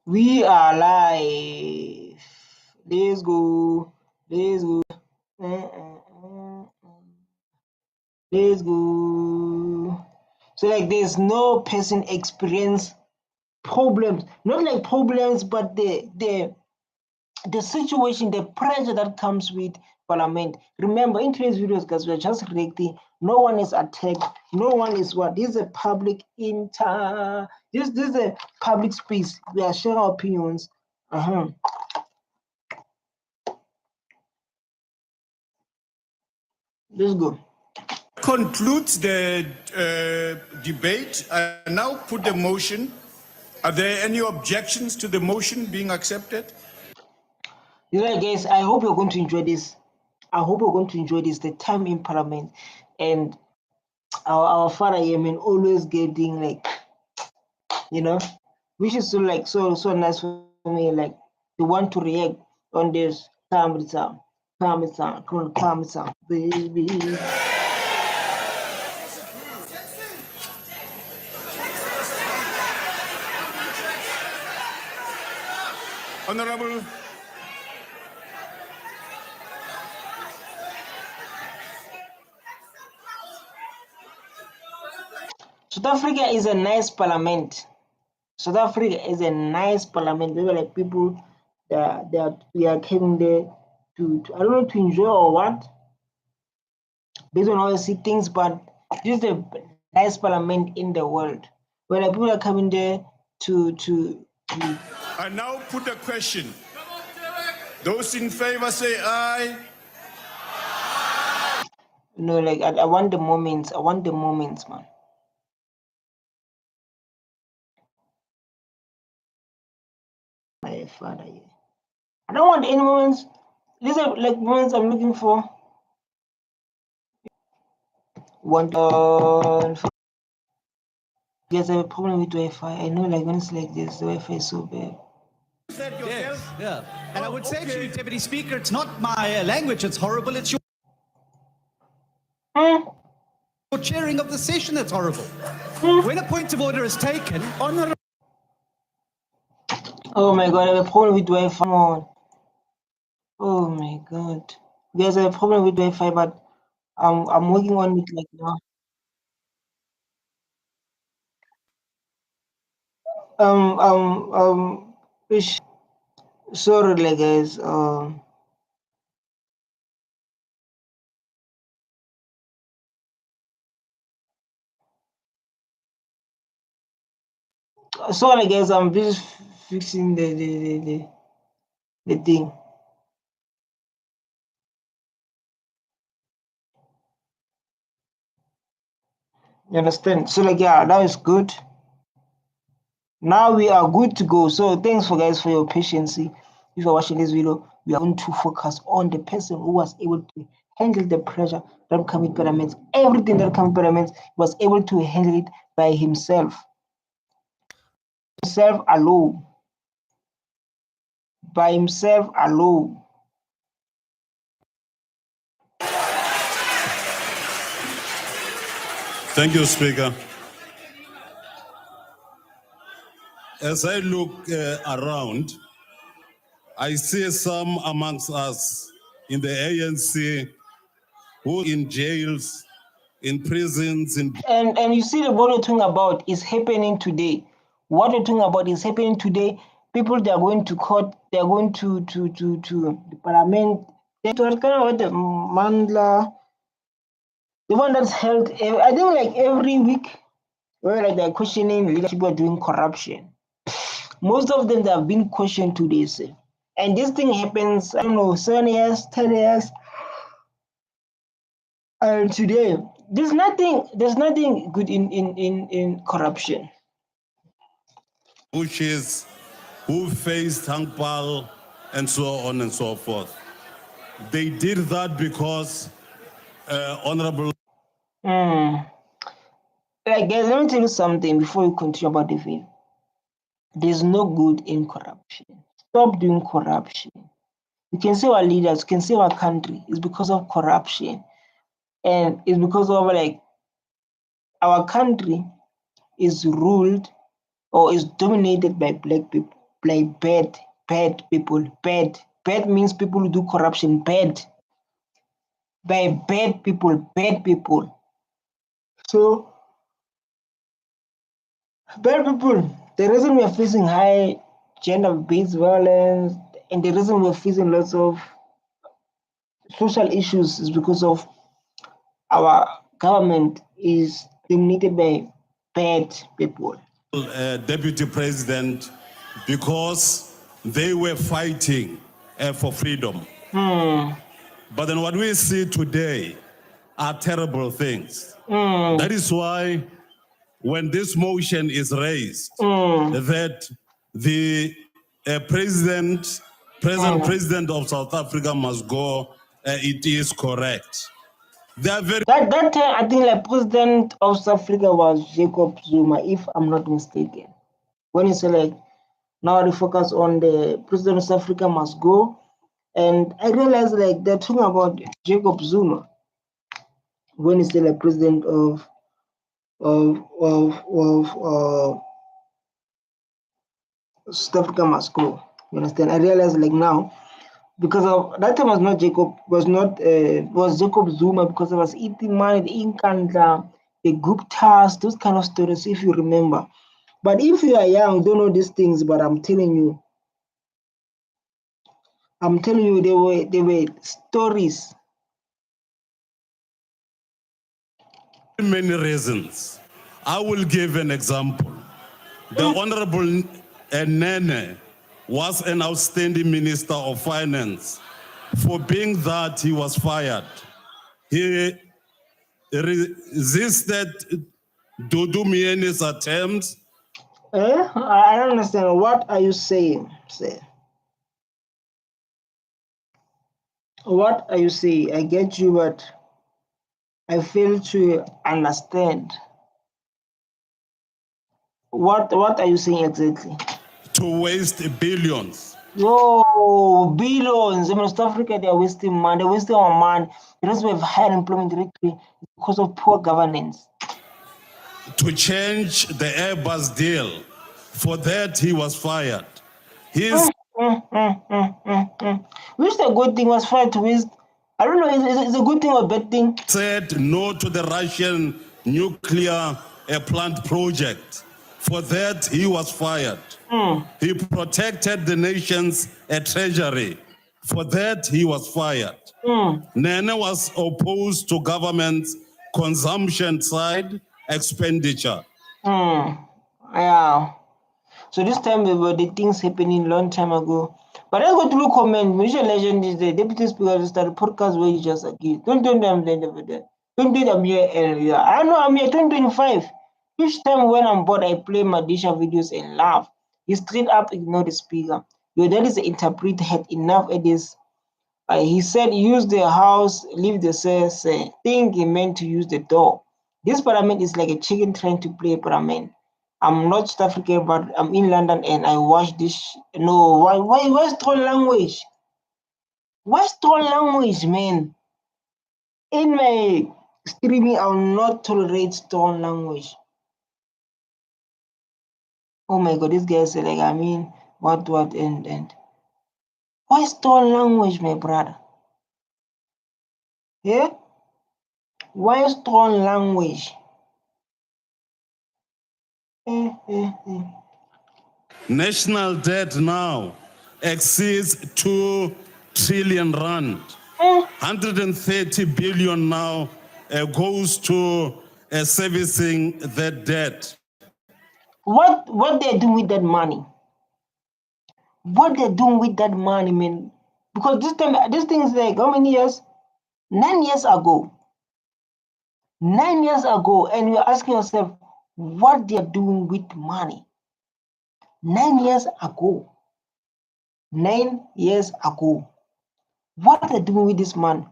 We are live. Let's go. Let's go. Let's go. So like there's no person experience problems. Not like problems, but the situation, the pressure that comes with parliament. Remember, in today's videos, guys, we're just reacting. No one is attacked. No one is what? This is a public this is a public space. We are sharing our opinions. Let's go. Concludes the debate. I now put the motion. Are there any objections to the motion being accepted? Yeah, guys, I hope you're going to enjoy this. I hope you're going to enjoy this, the time in parliament. And our father Yemen always getting like, which is so like so nice for me. Like they want to react on this. Calm it down, baby. Honorable. South Africa is a nice parliament. South Africa is a nice parliament. They were like people that we are coming there to I don't know, to enjoy or what, based on how I see things, but this is the nice parliament in the world where like people are coming there to I now put the question. Those in favor say aye. Like I want the moments. I want the moments, man. My father, yeah. I don't want any moments. These are like moments I'm looking for. Guys, I have a problem with Wi-Fi. I know, like when it's like this, the Wi-Fi is so bad. Yes, yeah. And I would say to you, Deputy Speaker, it's not my language, it's horrible, it's your chairing of the session that's horrible. When a point of order is taken, honorable... Oh my God, I have a problem with Wi-Fi. Come on. Oh my God. Guys, I have a problem with Wi-Fi, but I'm working on it like now. Sorry, like guys. Sorry, guys. I'm busy fixing the thing. You understand? So like, yeah, that is good. Now we are good to go. So thanks for guys for your patience. If you're watching this video, we are going to focus on the person who was able to handle the pressure that comes with parliaments. Everything that comes with parliaments, was able to handle it by himself. Himself alone. By himself alone. Thank you, Speaker. As I look around, I see some amongst us in the ANC who in jails, in prisons, and you see what we're talking about is happening today. What we're talking about is happening today. People, they are going to court, they are going to the parliament. They are kind of the mandla, the one that's held. I think like every week, where like they're questioning leadership are doing corruption. Most of them, they have been questioned today, sir. And this thing happens, I don't know, 7 years, 10 years. And today, there's nothing good in corruption. bushes, who faced Hangpal, and so on and so forth. They did that because Honorable... Like, guys, let me tell you something before we continue about the video. There's no good in corruption. Stop doing corruption. You can see our leaders, you can see our country is because of corruption. And it's because of like our country is ruled or is dominated by black people. like bad people. Bad means people who do corruption. Bad people. So bad people. The reason we are facing high gender-based violence and the reason we are facing lots of social issues is because of our government is dominated by bad people. Deputy President, because they were fighting for freedom. But then what we see today are terrible things. That is why when this motion is raised, that the present president of South Africa must go, it is correct. They are very That time, I think like President of South Africa was Jacob Zuma, if I'm not mistaken. When he said like, now the focus on the President of South Africa must go, and I realized like they're talking about Jacob Zuma when he said like President of South Africa must go. You understand? I realized like now, because of that time was Jacob Zuma, because it was eating money, the Inkandla, the Guptas, those kind of stories, if you remember. But if you are young, don't know these things, but I'm telling you, they were stories. many reasons. I will give an example. The Honorable Nene was an outstanding Minister of Finance. For being that, he was fired. He resisted Dudu Mieni's attempts. I don't understand. What are you saying, sir? What are you saying? I get you, but I fail to understand. What are you saying exactly? To waste billions. Yo, billions. In South Africa, they are wasting money. They're wasting our money. Because we have higher employment rate because of poor governance. To change the Airbus deal. For that, he was fired. His Which the good thing was fired to waste. I don't know, is a good thing or a bad thing? Said no to the Russian nuclear plant project. For that, he was fired. He protected the nation's treasury. For that, he was fired. Nene was opposed to government's consumption side expenditure. Yeah. So this time there were the things happening long time ago. But let's go to comment. Mission Legend is the Deputy Speaker started podcast where you just agree. Don't do them then over there. Don't do them here earlier. I know I'm here 2025. Each time when I'm bored, I play Madisha videos and laugh. You straight up ignore the speaker. Your dad is the interpreter had enough at this. He said use the house, leave the stairs. Think he meant to use the door. This parliament is like a chicken trying to play parliament. I'm not South African, but I'm in London and I watch this. No, why strong language? Why strong language, man? In my streaming, I will not tolerate strong language. Oh my god, this guy said like I mean what and why strong language, my brother? Yeah? Why strong language? National debt now exceeds 2 trillion rand. 130 billion now goes to servicing that debt. What they're doing with that money? What they're doing with that money, man? Because this thing is like how many years? 9 years ago. 9 years ago, and you're asking yourself what they're doing with money. 9 years ago. 9 years ago. What are they doing with this money?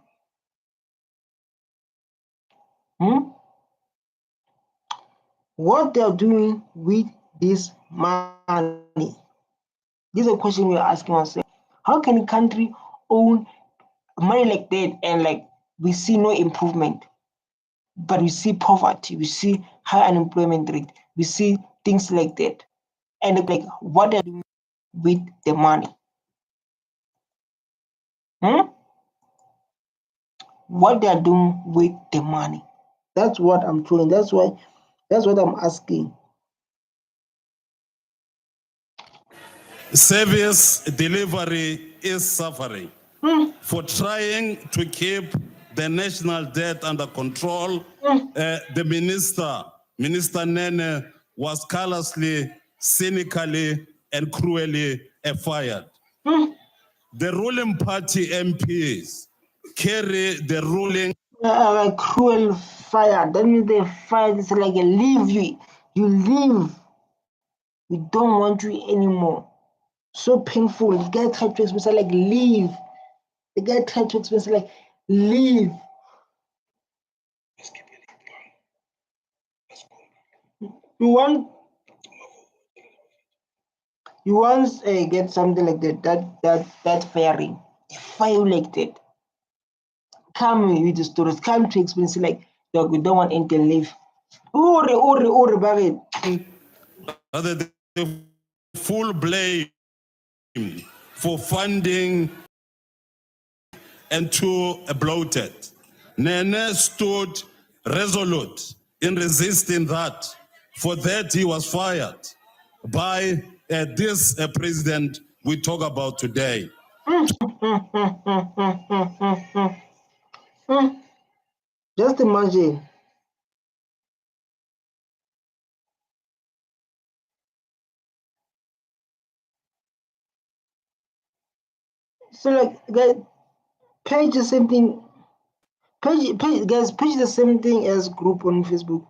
What they're doing with this money? This is a question we're asking ourselves. How can a country own money like that and like we see no improvement? But we see poverty, we see high unemployment rate, we see things like that. And like what they're doing with the money? What they are doing with the money? That's what I'm throwing. That's what I'm asking. Service delivery is suffering. For trying to keep the national debt under control, the Minister Nene, was callously, cynically, and cruelly fired. The ruling party MPs carry the ruling. Like cruel fire. That means they fire. It's like leave you. You leave. We don't want you anymore. So painful. The guy tried to explain like leave. The guy tried to explain like leave. You want get something like that firing. Fire like that. Come with the stories. Come to explain like dog, we don't want any to leave. Ore Barret. The full blame for funding and too bloated. Nene stood resolute in resisting that. For that, he was fired by this president we talk about today. Just imagine. So like page the same thing. Page guys, page the same thing as group on Facebook.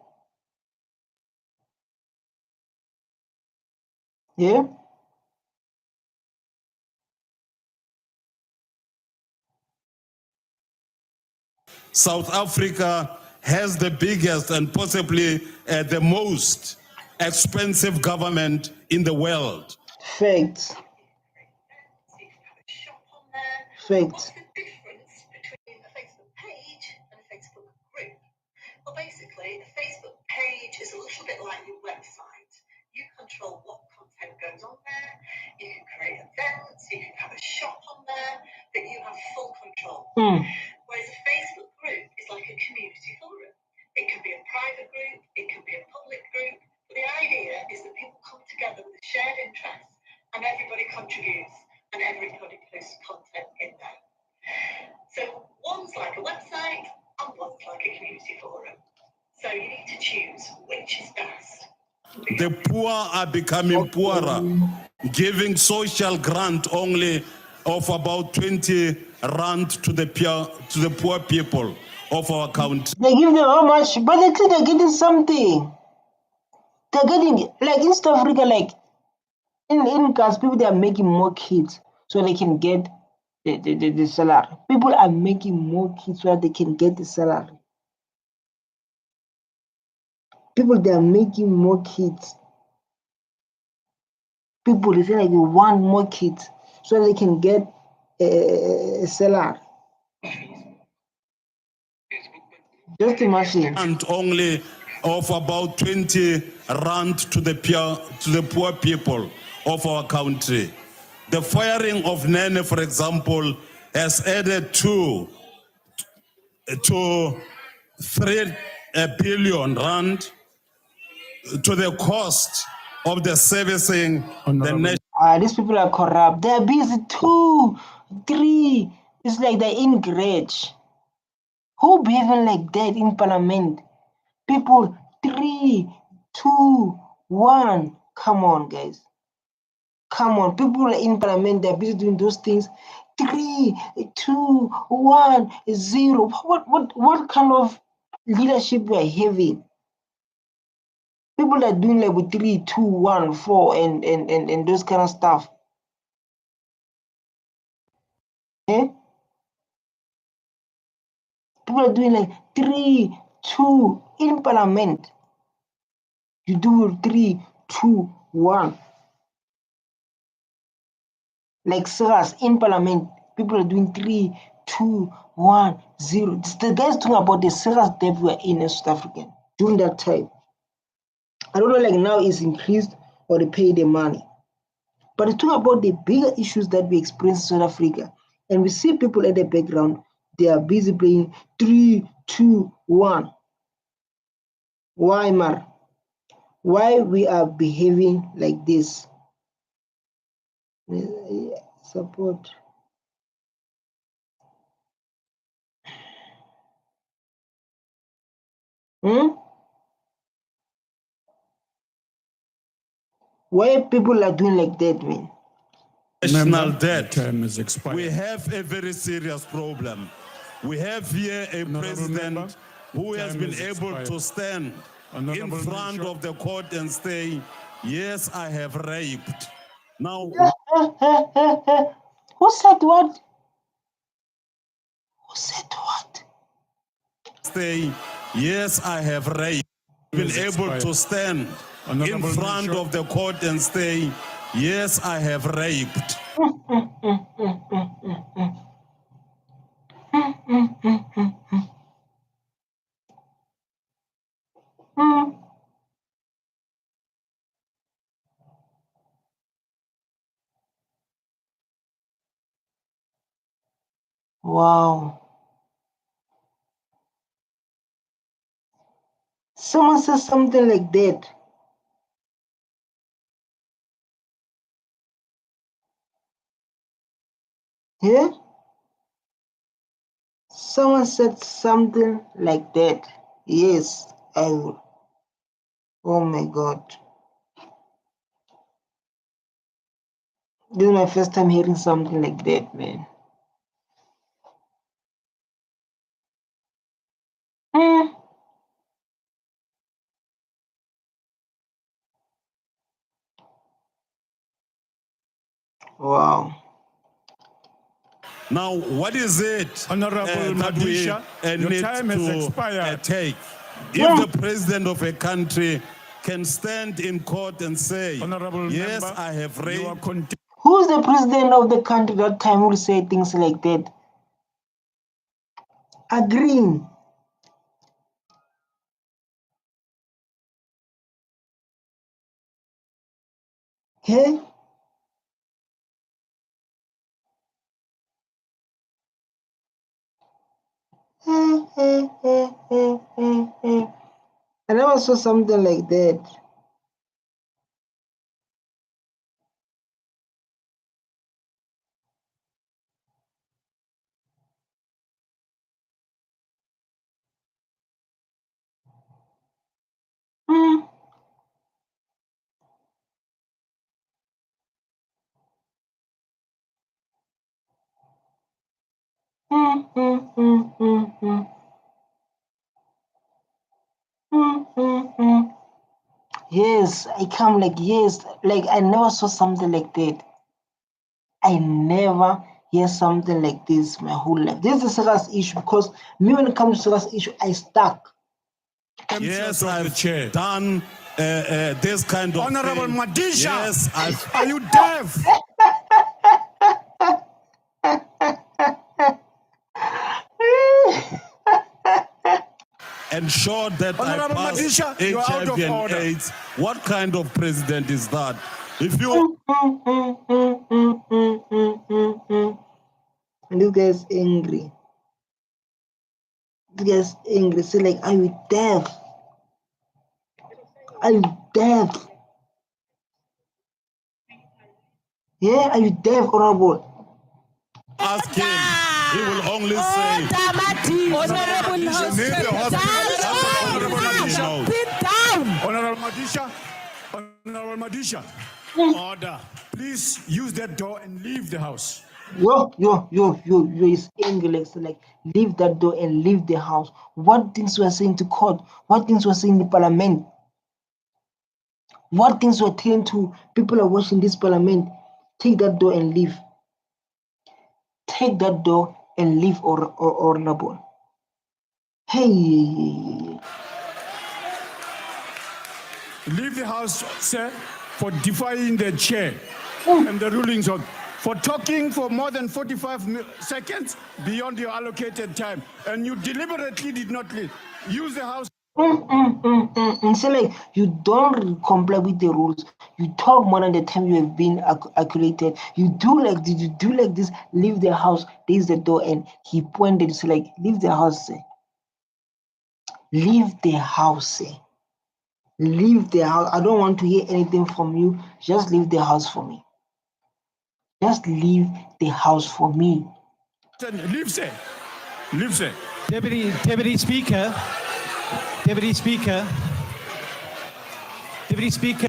Yeah. South Africa has the biggest and possibly the most expensive government in the world. Facts. Facts. What's the difference between a Facebook page and a Facebook group? Well, basically, a Facebook page is a little bit like your website. You control what content goes on there. You can create events. You can have a shop on there, but you have full control. Whereas a Facebook group is like a community forum. It can be a private group. It can be a public group. But the idea is that people come together with a shared interest, and everybody contributes. And everybody posts content in there. So one's like a website and one's like a community forum. So you need to choose which is best. The poor are becoming poorer, giving social grant only of about 20 rand to the poor people of our country. They give them how much, but they think they're getting something. They're getting like in South Africa, like in cars, people they are making more kids so they can get the salary. People are making more kids so that they can get the salary. People they are making more kids. People they say like they want more kids so they can get a salary. Just imagine. And only of about 20 rand to the poor people of our country. The firing of Nene, for example, has added 2 to 3 billion rand to the cost of the servicing the nation. These people are corrupt. They are busy 2, 3. It's like they're in garage. Who behaving like that in parliament? People 3, 2, 1. Come on, guys. Come on. People in parliament, they're busy doing those things. 3, 2, 1, 0. What kind of leadership we are having? People are doing like with 3, 2, 1, 4 and those kind of stuff. Eh? People are doing like 3, 2 in parliament. You do 3, 2, 1. Like SARS in parliament, people are doing 3, 2, 1, 0. The guys talking about the SARS debt we are in South Africa during that time. I don't know, like now it's increased or they pay the money. But to talk about the bigger issues that we experience in South Africa, and we see people at the background, they are busy playing 3, 2, 1. Why, Mar? Why we are behaving like this? Support. Why people are doing like that, man? National Member, debt. the term is expired. We have a very serious problem. We have here a president who has been able to stand in front of the court and say, yes, I have raped. Now, Who said what? Who said what? say, yes, I have raped. Been able to stand in front of the court and say, yes, I have raped. Wow. Someone says something like that. Yeah? Someone said something like that. Yes, I will. Oh my God. This is my first time hearing something like that, man. Wow. Now, what is it Honorable that we Madisha, your need time has to expired. take? Yeah. If the president of a country can stand in court and say, Honorable yes, member, I have you are raped. Who's the president of the country that time will say things like that? Agreeing. Hey? I never saw something like that. Yes, I come like, yes, like I never saw something like that. I never hear something like this my whole life. This is a serious issue because me, when it comes to serious issue, I stuck. Yes, of the I've chair. done this kind of Honorable thing. Madisha, Yes, I've are you deaf? ensured that Honorable I passed Madisha, you are out HIV of and order. AIDS. What kind of president is that? If you And this guy is angry. This guy is angry. Say like, are you deaf? Are you deaf? Yeah, are you deaf, honorable? ask him, he will only say, Honorable House. Leave the hospital. Sit down. Honorable Madisha, Honorable Madisha, order. Please use that door and leave the house. Yo, is angry. Like, so like, leave that door and leave the house. What things we are saying to court? What things we are saying in the parliament? What things we are telling to people are watching this parliament? Take that door and leave. Take that door and leave, or honorable. Hey. Leave the house, sir, for defying the chair and the rulings of, for talking for more than 45 seconds beyond your allocated time, and you deliberately did not leave. Use the house. So like you don't comply with the rules. You talk more than the time you have been accumulated. You do like did you do like this? Leave the house. There's the door, and he pointed. So like leave the house. Leave the house. Leave the house. I don't want to hear anything from you. Just leave the house for me. Just leave the house for me. Leave, sir. Leave, sir. Deputy Speaker, Deputy Speaker, Deputy Speaker.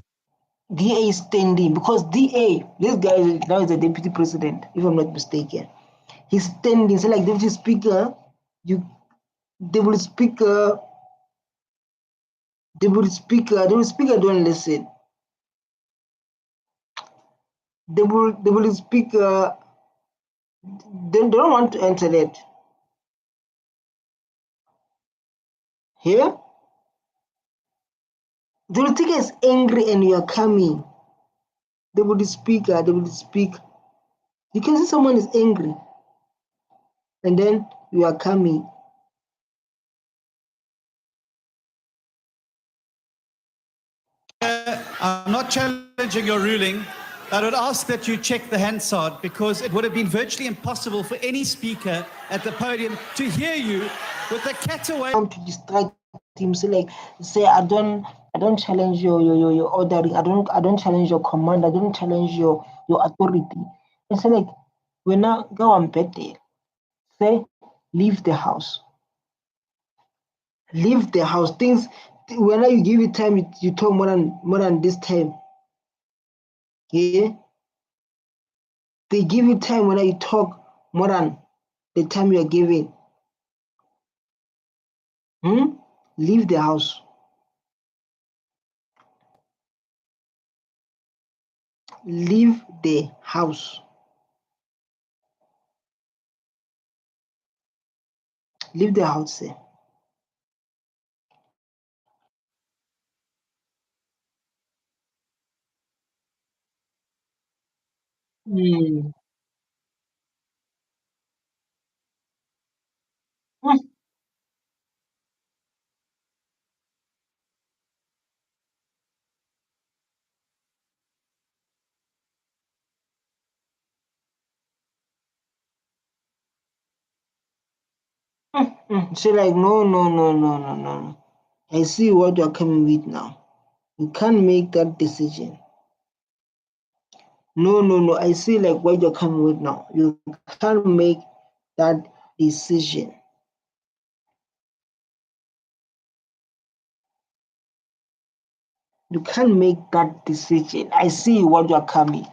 DA is standing because DA, this guy now is the deputy president, if I'm not mistaken. He's standing. So like deputy speaker, deputy speaker, deputy speaker don't listen. Deputy speaker, they don't want to enter that. Here, deputy speaker is angry and you are coming. Deputy speaker, you can see someone is angry, and then you are coming. I'm not challenging your ruling. I would ask that you check the Hansard because it would have been virtually impossible for any speaker at the podium to hear you with the cat away. To distract him, say I don't challenge your ordering. I don't challenge your command. I don't challenge your authority. And say like when I go on bed there, say leave the house. Leave the house. Things when you give it time, you talk more than this time. Yeah. They give you time when you talk more than the time you are giving. Leave the house. Leave the house. Leave the house, sir. Mm. She like no. I see what you're coming with now. You can't make that decision. No. I see like what you're coming with now. You can't make that decision. You can't make that decision. I see what you're coming.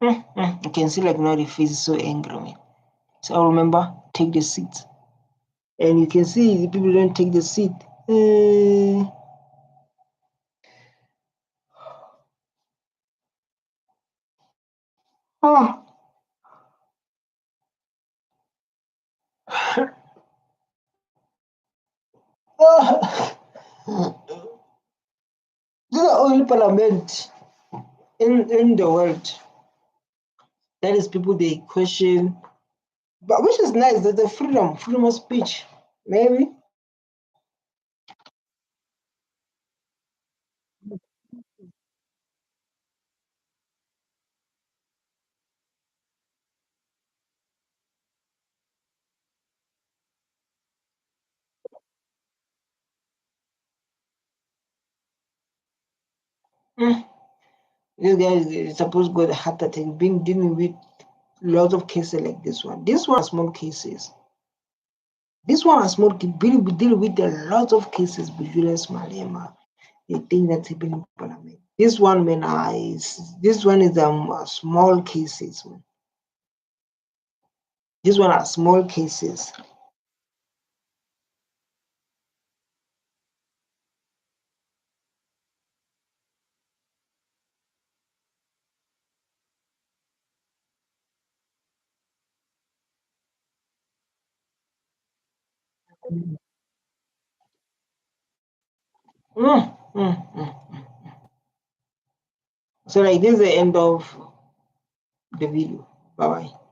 You can see like now the face is so angry. So I remember take the seat. And you can see the people don't take the seat. Oh. This is the only parliament in the world that is people they question, but which is nice that the freedom of speech, maybe. This guy is supposed to go the heart attack, been dealing with lots of cases like this one. This one are small cases. This one are small dealing with a lot of cases between Malema. The thing that's happening in parliament. This one man this one is small cases. Man. This one are small cases. Mm. So like this is the end of the video. Bye bye.